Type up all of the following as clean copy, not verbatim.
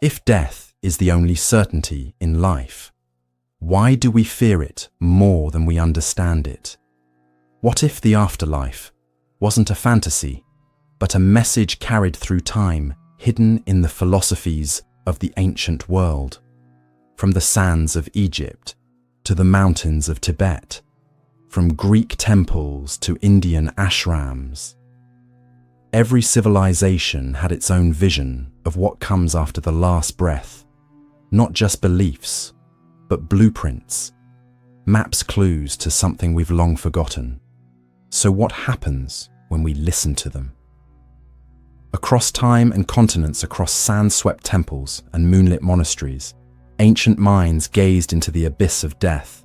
If death is the only certainty in life, why do we fear it more than we understand it? What if the afterlife wasn't a fantasy, but a message carried through time, hidden in the philosophies of the ancient world? From the sands of Egypt to the mountains of Tibet, from Greek temples to Indian ashrams, every civilization had its own vision of what comes after the last breath, not just beliefs, but blueprints, maps, clues to something we've long forgotten. So what happens when we listen to them? Across time and continents, across sand-swept temples and moonlit monasteries, ancient minds gazed into the abyss of death,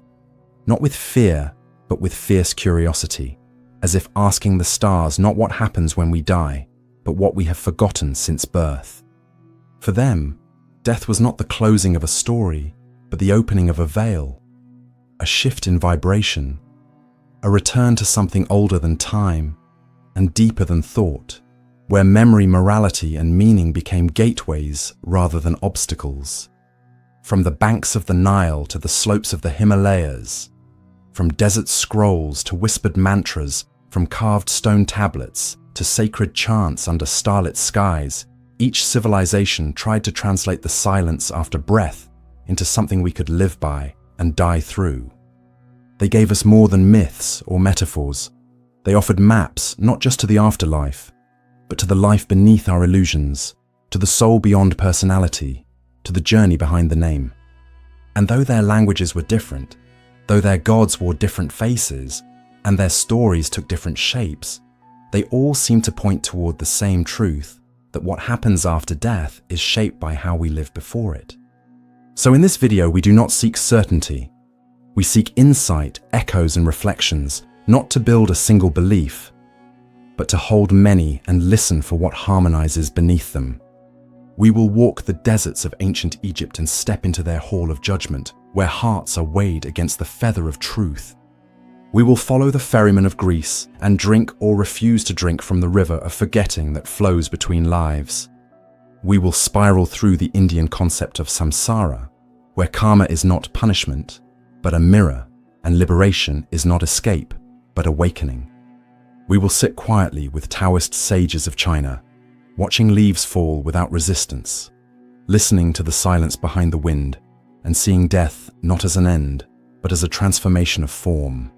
not with fear, but with fierce curiosity, as if asking the stars not what happens when we die, but what we have forgotten since birth. For them, death was not the closing of a story, but the opening of a veil, a shift in vibration, a return to something older than time and deeper than thought, where memory, morality, and meaning became gateways rather than obstacles. From the banks of the Nile to the slopes of the Himalayas, from desert scrolls to whispered mantras, from carved stone tablets to sacred chants under starlit skies, each civilization tried to translate the silence after breath into something we could live by and die through. They gave us more than myths or metaphors. They offered maps not just to the afterlife, but to the life beneath our illusions, to the soul beyond personality, to the journey behind the name. And though their languages were different, though their gods wore different faces, and their stories took different shapes, they all seemed to point toward the same truth, that what happens after death is shaped by how we live before it. So in this video, we do not seek certainty. We seek insight, echoes, and reflections, not to build a single belief, but to hold many and listen for what harmonizes beneath them. We will walk the deserts of ancient Egypt and step into their hall of judgment, where hearts are weighed against the feather of truth. We will follow the ferryman of Greece and drink or refuse to drink from the river of forgetting that flows between lives. We will spiral through the Indian concept of samsara, where karma is not punishment, but a mirror, and liberation is not escape, but awakening. We will sit quietly with Taoist sages of China, watching leaves fall without resistance, listening to the silence behind the wind, and seeing death not as an end, but as a transformation of form.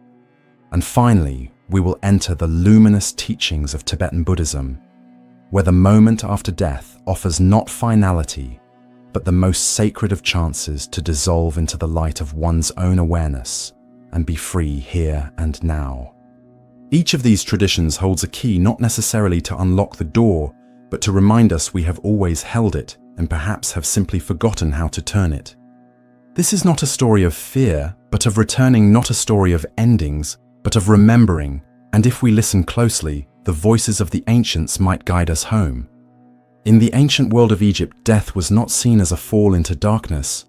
And finally, we will enter the luminous teachings of Tibetan Buddhism, where the moment after death offers not finality, but the most sacred of chances to dissolve into the light of one's own awareness and be free here and now. Each of these traditions holds a key not necessarily to unlock the door, but to remind us we have always held it and perhaps have simply forgotten how to turn it. This is not a story of fear, but of returning, not a story of endings, but of remembering, and if we listen closely, the voices of the ancients might guide us home. In the ancient world of Egypt, death was not seen as a fall into darkness,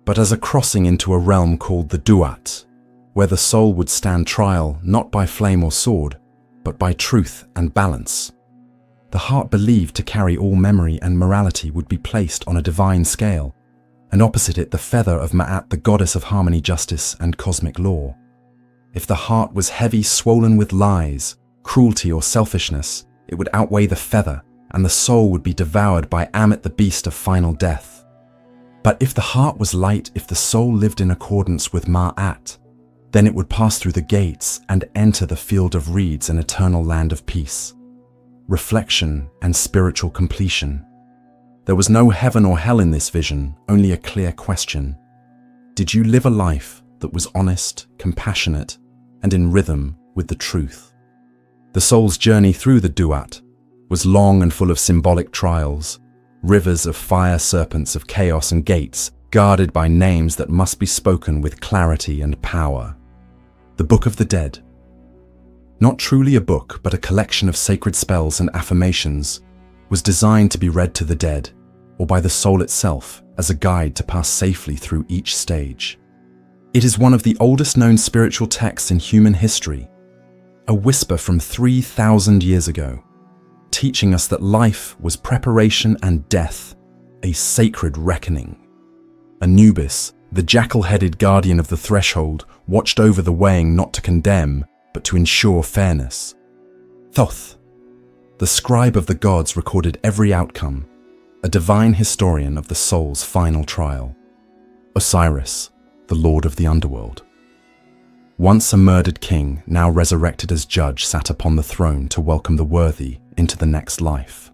but as a crossing into a realm called the Duat, where the soul would stand trial not by flame or sword, but by truth and balance. The heart believed to carry all memory and morality would be placed on a divine scale, and opposite it the feather of Ma'at, the goddess of harmony, justice, and cosmic law. If the heart was heavy, swollen with lies, cruelty, or selfishness, it would outweigh the feather, and the soul would be devoured by Ammit, the beast of final death. But if the heart was light, if the soul lived in accordance with Ma'at, then it would pass through the gates and enter the field of reeds, an eternal land of peace, reflection, and spiritual completion. There was no heaven or hell in this vision, only a clear question. Did you live a life that was honest, compassionate, and in rhythm with the truth? The soul's journey through the Duat was long and full of symbolic trials, rivers of fire, serpents of chaos, and gates guarded by names that must be spoken with clarity and power. The Book of the Dead. Not truly a book, but a collection of sacred spells and affirmations, was designed to be read to the dead, or by the soul itself, as a guide to pass safely through each stage. It is one of the oldest known spiritual texts in human history, a whisper from 3,000 years ago, teaching us that life was preparation and death a sacred reckoning. Anubis, the jackal-headed guardian of the threshold, watched over the weighing not to condemn, but to ensure fairness. Thoth, the scribe of the gods, recorded every outcome, a divine historian of the soul's final trial. Osiris, the lord of the underworld. Once a murdered king, now resurrected as judge, sat upon the throne to welcome the worthy into the next life.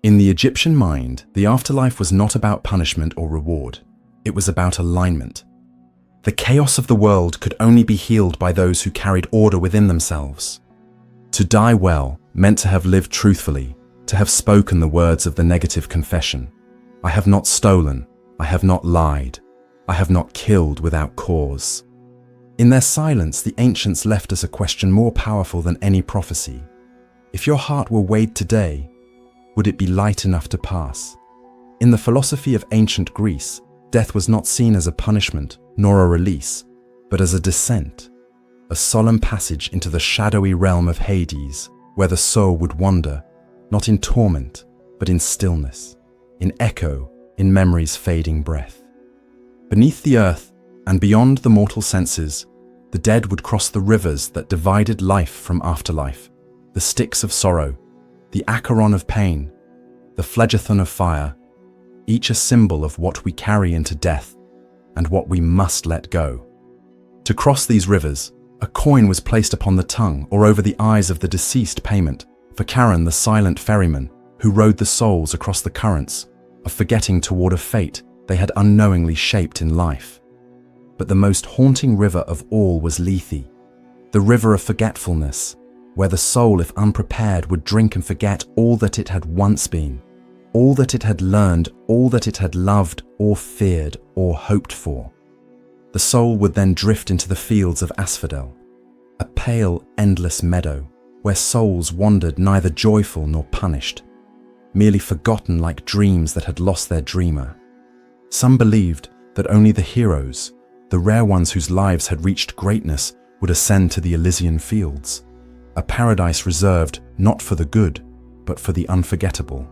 In the Egyptian mind, the afterlife was not about punishment or reward. It was about alignment. The chaos of the world could only be healed by those who carried order within themselves. To die well meant to have lived truthfully, to have spoken the words of the negative confession. I have not stolen, I have not lied, I have not killed without cause. In their silence, the ancients left us a question more powerful than any prophecy. If your heart were weighed today, would it be light enough to pass? In the philosophy of ancient Greece, death was not seen as a punishment nor a release, but as a descent, a solemn passage into the shadowy realm of Hades, where the soul would wander, not in torment, but in stillness, in echo, in memory's fading breath. Beneath the earth and beyond the mortal senses, the dead would cross the rivers that divided life from afterlife, the Styx of sorrow, the Acheron of pain, the Phlegethon of fire, each a symbol of what we carry into death and what we must let go. To cross these rivers, a coin was placed upon the tongue or over the eyes of the deceased, payment for Charon, the silent ferryman who rowed the souls across the currents of forgetting toward a fate they had unknowingly shaped in life. But the most haunting river of all was Lethe, the river of forgetfulness, where the soul, if unprepared, would drink and forget all that it had once been, all that it had learned, all that it had loved or feared or hoped for. The soul would then drift into the fields of asphodel, a pale, endless meadow where souls wandered neither joyful nor punished, merely forgotten like dreams that had lost their dreamer. Some believed that only the heroes, the rare ones whose lives had reached greatness, would ascend to the Elysian fields, a paradise reserved not for the good, but for the unforgettable.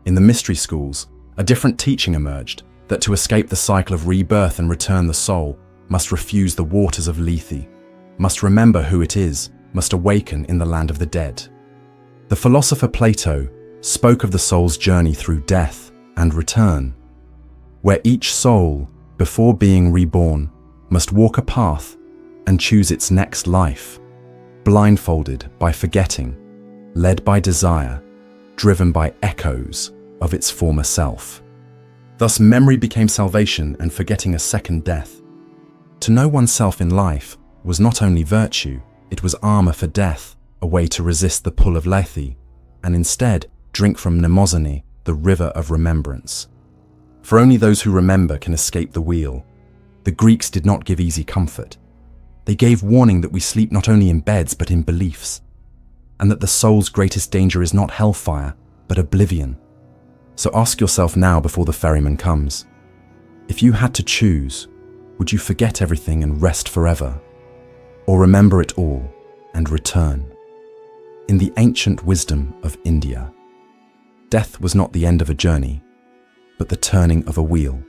In the mystery schools, a different teaching emerged, that to escape the cycle of rebirth and return the soul, must refuse the waters of Lethe, must remember who it is, must awaken in the land of the dead. The philosopher Plato spoke of the soul's journey through death and return, where each soul, before being reborn, must walk a path and choose its next life, blindfolded by forgetting, led by desire, driven by echoes of its former self. Thus memory became salvation and forgetting a second death. To know oneself in life was not only virtue, it was armor for death, a way to resist the pull of Lethe, and instead drink from Mnemosyne, the river of remembrance. For only those who remember can escape the wheel. The Greeks did not give easy comfort. They gave warning that we sleep not only in beds but in beliefs, and that the soul's greatest danger is not hellfire, but oblivion. So ask yourself now before the ferryman comes, if you had to choose, would you forget everything and rest forever, or remember it all and return? In the ancient wisdom of India, death was not the end of a journey, but the turning of a wheel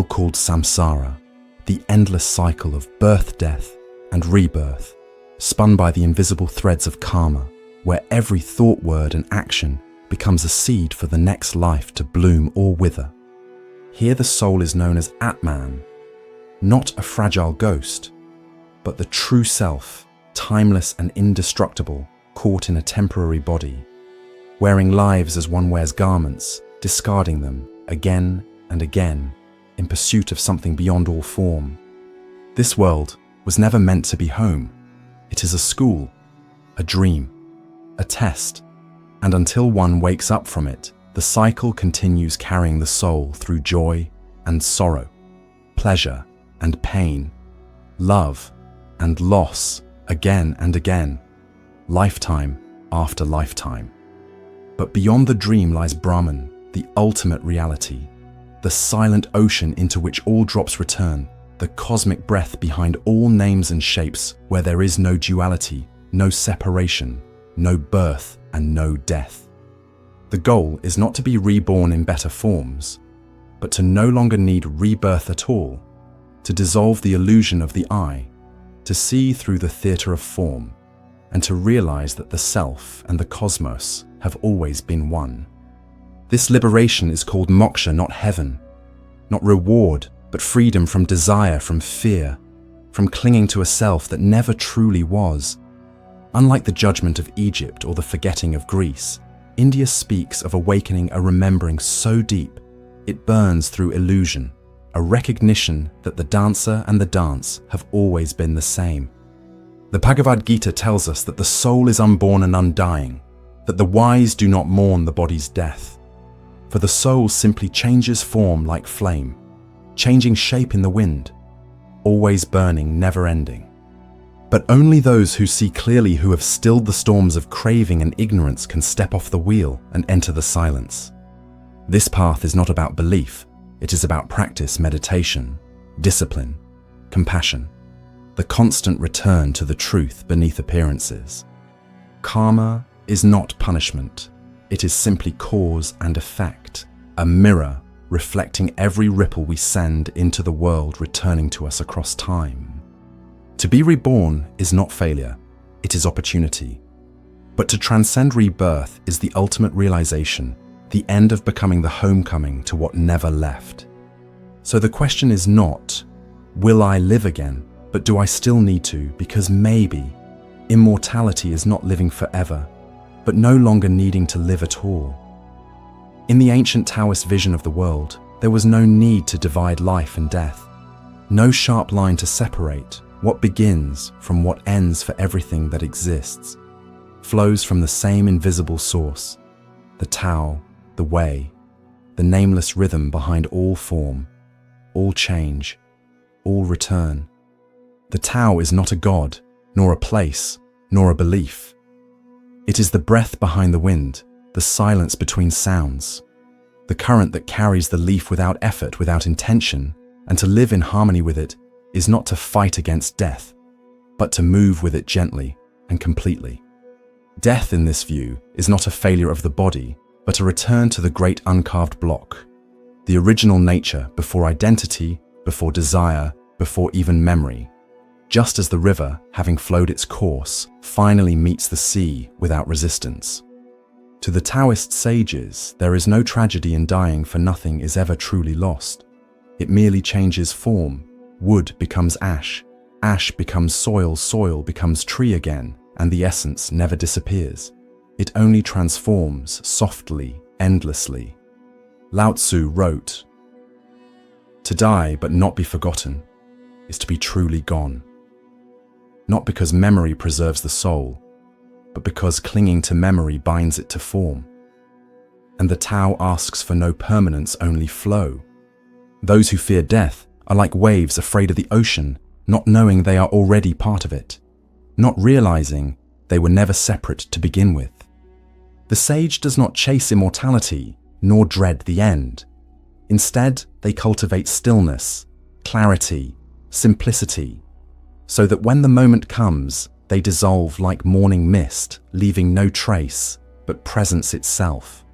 called Samsara, the endless cycle of birth, death, and rebirth, spun by the invisible threads of karma, where every thought, word, and action becomes a seed for the next life to bloom or wither. Here the soul is known as Atman, not a fragile ghost, but the true self, timeless and indestructible, caught in a temporary body, wearing lives as one wears garments, discarding them again and again in pursuit of something beyond all form. This world was never meant to be home. It is a school, a dream, a test, and until one wakes up from it, the cycle continues, carrying the soul through joy and sorrow, pleasure and pain, love and loss, again and again, lifetime after lifetime. But beyond the dream lies Brahman, the ultimate reality, the silent ocean into which all drops return, the cosmic breath behind all names and shapes, where there is no duality, no separation, no birth and no death. The goal is not to be reborn in better forms, but to no longer need rebirth at all, to dissolve the illusion of the I, to see through the theatre of form, and to realize that the self and the cosmos have always been one. This liberation is called moksha, not heaven, not reward, but freedom from desire, from fear, from clinging to a self that never truly was. Unlike the judgment of Egypt or the forgetting of Greece, India speaks of awakening a remembering so deep it burns through illusion, a recognition that the dancer and the dance have always been the same. The Bhagavad Gita tells us that the soul is unborn and undying, that the wise do not mourn the body's death. For the soul simply changes form like flame, changing shape in the wind, always burning, never ending. But only those who see clearly, who have stilled the storms of craving and ignorance, can step off the wheel and enter the silence. This path is not about belief, it is about practice, meditation, discipline, compassion, the constant return to the truth beneath appearances. Karma is not punishment, it is simply cause and effect, a mirror reflecting every ripple we send into the world, returning to us across time. To be reborn is not failure, it is opportunity. But to transcend rebirth is the ultimate realization, the end of becoming the homecoming to what never left. So the question is not, will I live again, but do I still need to? Because maybe immortality is not living forever, but no longer needing to live at all. In the ancient Taoist vision of the world, there was no need to divide life and death, no sharp line to separate what begins from what ends, for everything that exists flows from the same invisible source, the Tao, the way, the nameless rhythm behind all form, all change, all return. The Tao is not a god, nor a place, nor a belief. It is the breath behind the wind, the silence between sounds, the current that carries the leaf without effort, without intention, and to live in harmony with it is not to fight against death, but to move with it gently and completely. Death, in this view, is not a failure of the body, but a return to the great uncarved block, the original nature, before identity, before desire, before even memory. Just as the river, having flowed its course, finally meets the sea without resistance. To the Taoist sages, there is no tragedy in dying, for nothing is ever truly lost. It merely changes form. Wood becomes ash, ash becomes soil, soil becomes tree again, and the essence never disappears. It only transforms softly, endlessly. Lao Tzu wrote, "To die but not be forgotten is to be truly gone." Not because memory preserves the soul, but because clinging to memory binds it to form. And the Tao asks for no permanence, only flow. Those who fear death are like waves afraid of the ocean, not knowing they are already part of it, not realizing they were never separate to begin with. The sage does not chase immortality, nor dread the end. Instead, they cultivate stillness, clarity, simplicity, so that when the moment comes, they dissolve like morning mist, leaving no trace, but presence itself.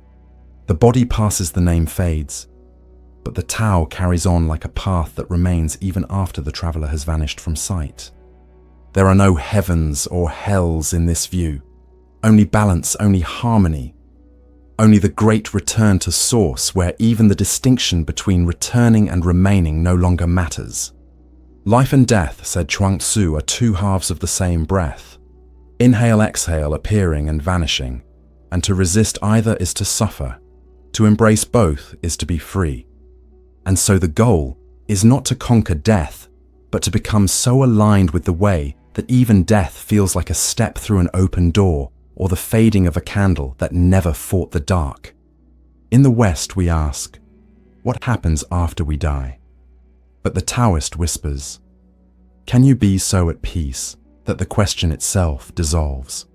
The body passes, the name fades, but the Tao carries on like a path that remains even after the traveler has vanished from sight. There are no heavens or hells in this view, only balance, only harmony, only the great return to source, where even the distinction between returning and remaining no longer matters. Life and death, said Chuang Tzu, are two halves of the same breath. Inhale, exhale, appearing and vanishing, and to resist either is to suffer. To embrace both is to be free. And so the goal is not to conquer death, but to become so aligned with the way that even death feels like a step through an open door, or the fading of a candle that never fought the dark. In the West, we ask, what happens after we die? But the Taoist whispers, can you be so at peace that the question itself dissolves?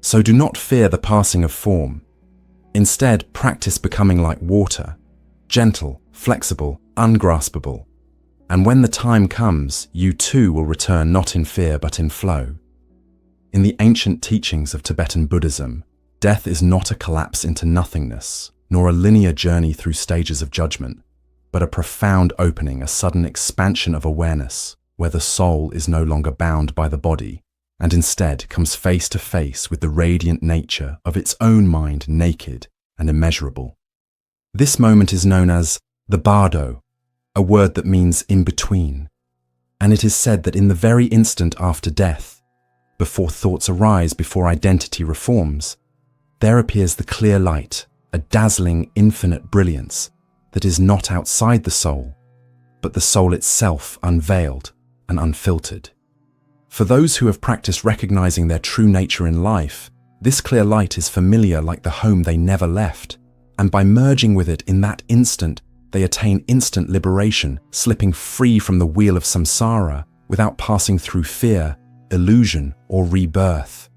So do not fear the passing of form. Instead, practice becoming like water, gentle, flexible, ungraspable. And when the time comes, you too will return not in fear but in flow. In the ancient teachings of Tibetan Buddhism, Death is not a collapse into nothingness, nor a linear journey through stages of judgment, but a profound opening, a sudden expansion of awareness, where the soul is no longer bound by the body, and instead comes face to face with the radiant nature of its own mind, naked and immeasurable. This moment is known as the Bardo, a word that means in between, and it is said that in the very instant after death, before thoughts arise, before identity reforms, there appears the clear light, a dazzling infinite brilliance that is not outside the soul, but the soul itself unveiled and unfiltered. For those who have practiced recognizing their true nature in life, this clear light is familiar like the home they never left, and by merging with it in that instant, they attain instant liberation, slipping free from the wheel of samsara without passing through fear, illusion, or rebirth.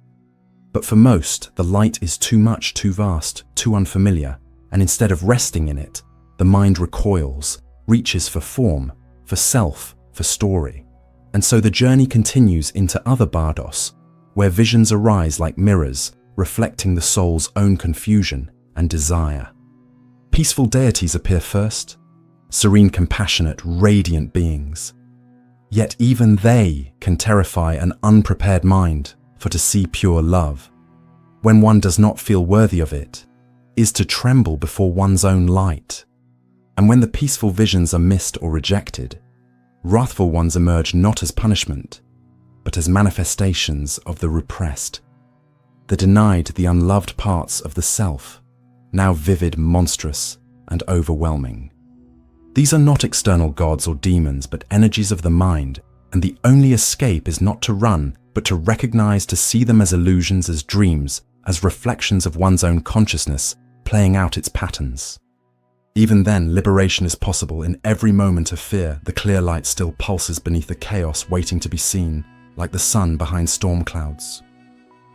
But for most, the light is too much, too vast, too unfamiliar, and instead of resting in it, the mind recoils, reaches for form, for self, for story. And so the journey continues into other bardos, where visions arise like mirrors, reflecting the soul's own confusion and desire. Peaceful deities appear first, serene, compassionate, radiant beings. Yet even they can terrify an unprepared mind, for to see pure love, when one does not feel worthy of it, is to tremble before one's own light. And when the peaceful visions are missed or rejected, wrathful ones emerge not as punishment, but as manifestations of the repressed, the denied, the unloved parts of the self, now vivid, monstrous, and overwhelming. These are not external gods or demons, but energies of the mind, and the only escape is not to run, but to recognize, to see them as illusions, as dreams, as reflections of one's own consciousness, playing out its patterns. Even then, liberation is possible. In every moment of fear, the clear light still pulses beneath the chaos waiting to be seen, like the sun behind storm clouds.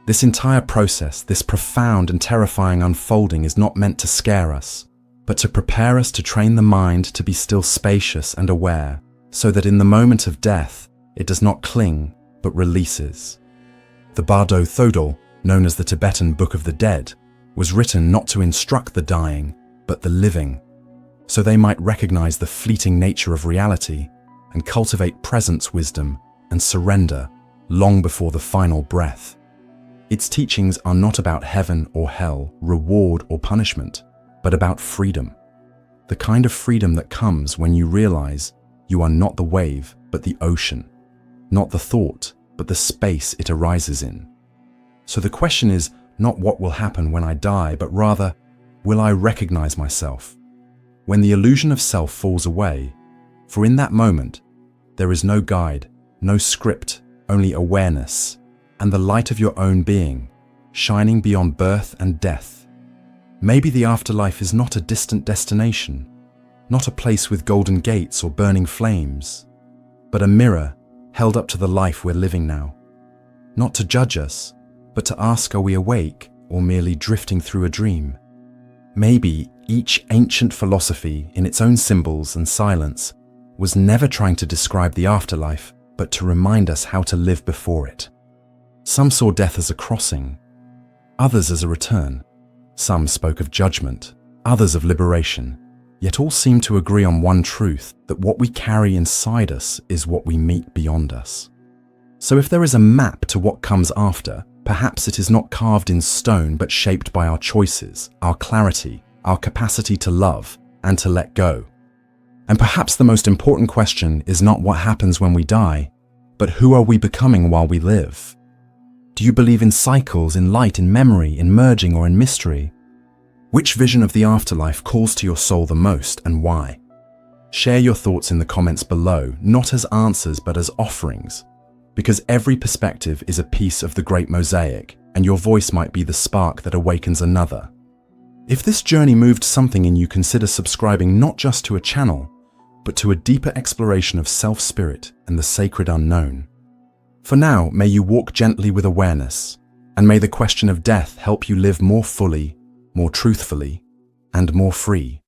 This entire process, this profound and terrifying unfolding, is not meant to scare us, but to prepare us to train the mind to be still spacious and aware, so that in the moment of death, it does not cling, but releases. The Bardo Thodol, known as the Tibetan Book of the Dead, was written not to instruct the dying, but the living, so they might recognize the fleeting nature of reality and cultivate presence wisdom and surrender long before the final breath. Its teachings are not about heaven or hell, reward or punishment, but about freedom. The kind of freedom that comes when you realize you are not the wave, but the ocean, not the thought, but the space it arises in. So the question is not what will happen when I die, but rather, will I recognize myself? When the illusion of self falls away, for in that moment, there is no guide, no script, only awareness, and the light of your own being, shining beyond birth and death. Maybe the afterlife is not a distant destination, not a place with golden gates or burning flames, but a mirror held up to the life we're living now. Not to judge us, but to ask, are we awake or merely drifting through a dream? Maybe each ancient philosophy, in its own symbols and silence, was never trying to describe the afterlife, but to remind us how to live before it. Some saw death as a crossing, others as a return. Some spoke of judgment, others of liberation, yet all seemed to agree on one truth, that what we carry inside us is what we meet beyond us. So if there is a map to what comes after, perhaps it is not carved in stone but shaped by our choices, our clarity, our capacity to love and to let go. And perhaps the most important question is not what happens when we die, but who are we becoming while we live? Do you believe in cycles, in light, in memory, in merging, or in mystery? Which vision of the afterlife calls to your soul the most, and why? Share your thoughts in the comments below, not as answers but as offerings, because every perspective is a piece of the great mosaic, and your voice might be the spark that awakens another. If this journey moved something in you, consider subscribing not just to a channel, but to a deeper exploration of self-spirit and the sacred unknown. For now, may you walk gently with awareness, and may the question of death help you live more fully, more truthfully, and more free.